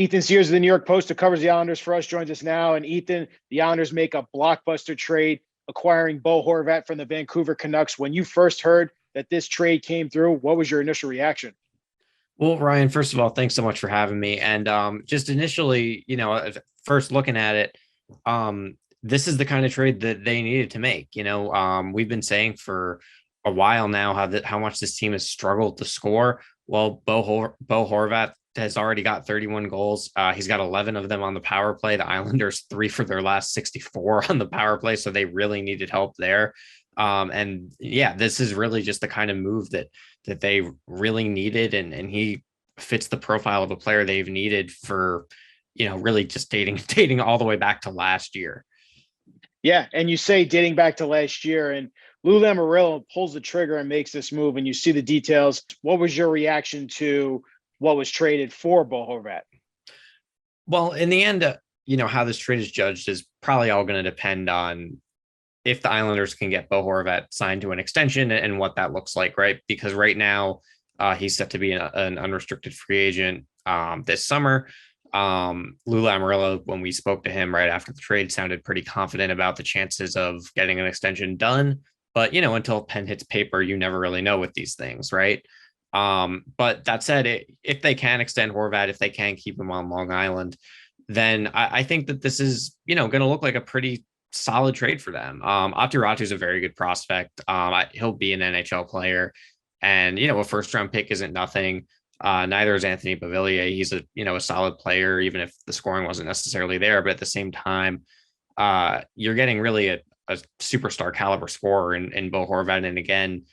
Ethan Sears of the New York Post, who covers the Islanders for us, joins us now. And Ethan, the Islanders make a blockbuster trade, acquiring Bo Horvat from the Vancouver Canucks. When you first heard that this trade came through, what was your initial reaction? Well, Ryan, first of all, thanks so much for having me. And just initially, first looking at it, this is the kind of trade that they needed to make. We've been saying for a while now how much this team has struggled to score. Well, Bo Horvat has already got 31 goals. He's got 11 of them on the power play. The Islanders 3 for their last 64 on the power play, so they really needed help there. And yeah, this is really just the kind of move that they really needed, and he fits the profile of a player they've needed for really just dating all the way back to last year. Yeah, and you say dating back to last year, and Lou Lamoriello pulls the trigger and makes this move, and you see the details. What was your reaction to what was traded for Bo Horvat? Well, in the end, how this trade is judged is probably all going to depend on if the Islanders can get Bo Horvat signed to an extension and what that looks like, right? Because right now he's set to be an unrestricted free agent this summer. Lou Lamoriello, when we spoke to him right after the trade, sounded pretty confident about the chances of getting an extension done. But, until pen hits paper, you never really know with these things, right? But that said, if they can extend Horvat, if they can keep him on Long Island, then I think that this is, going to look like a pretty solid trade for them. Aatu Raty is a very good prospect. He'll be an NHL player, and a first round pick isn't nothing. Neither is Anthony Beauvillier. He's a solid player, even if the scoring wasn't necessarily there. But at the same time, you're getting really a superstar caliber scorer in Bo Horvat, and again,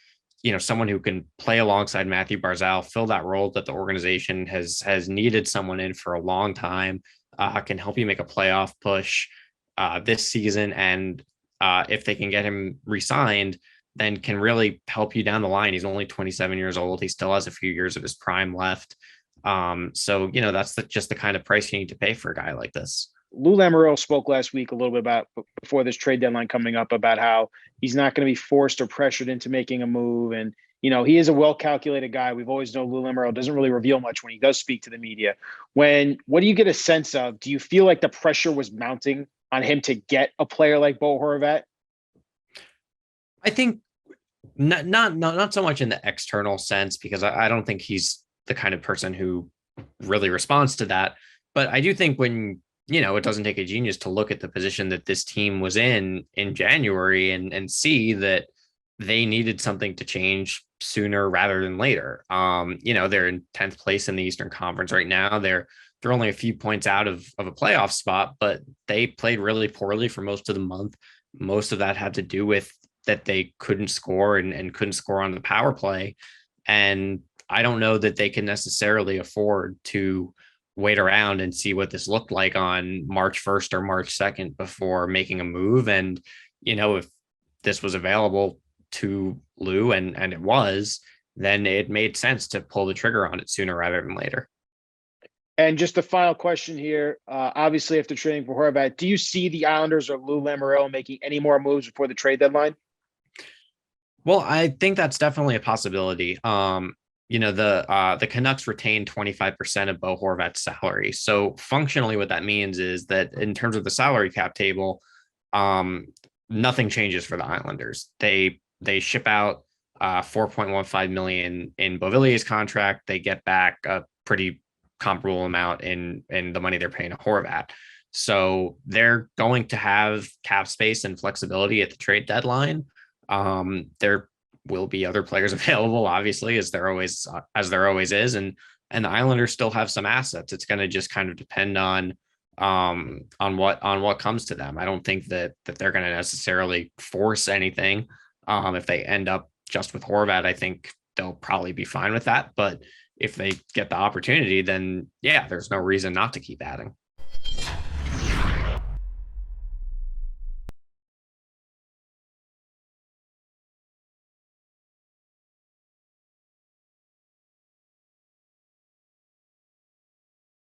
someone who can play alongside Matthew Barzal, fill that role that the organization has needed someone in for a long time. Can help you make a playoff push this season, and if they can get him re-signed, then can really help you down the line. He's only 27 years old. He still has a few years of his prime left. So that's just the kind of price you need to pay for a guy like this. Lou Lamoriello spoke last week a little bit about, before this trade deadline coming up, about how he's not going to be forced or pressured into making a move. And, he is a well-calculated guy. We've always known Lou Lamoriello doesn't really reveal much when he does speak to the media. What do you get a sense of? Do you feel like the pressure was mounting on him to get a player like Bo Horvat? I think not so much in the external sense, because I don't think he's the kind of person who really responds to that. But I do think when, it doesn't take a genius to look at the position that this team was in January and see that they needed something to change sooner rather than later. They're in 10th place in the Eastern Conference right now. They're only a few points out of a playoff spot, but they played really poorly for most of the month. Most of that had to do with that they couldn't score and couldn't score on the power play. And I don't know that they can necessarily afford to wait around and see what this looked like on March 1st or March 2nd before making a move. And, if this was available to Lou and it was, then it made sense to pull the trigger on it sooner rather than later. And just a final question here. Obviously, after trading for Horvat, do you see the Islanders or Lou Lamoriello making any more moves before the trade deadline? Well, I think that's definitely a possibility. The Canucks retained 25% of Bo Horvat's salary. So functionally, what that means is that in terms of the salary cap table, nothing changes for the Islanders. They ship out $4.15 million in Beauvillier's contract. They get back a pretty comparable amount in the money they're paying to Horvat. So they're going to have cap space and flexibility at the trade deadline. There will be other players available, obviously, as there always is, and the Islanders still have some assets. It's going to just kind of depend on what comes to them. I don't think that they're going to necessarily force anything. If they end up just with Horvat, I think they'll probably be fine with that. But if they get the opportunity, then yeah, there's no reason not to keep adding.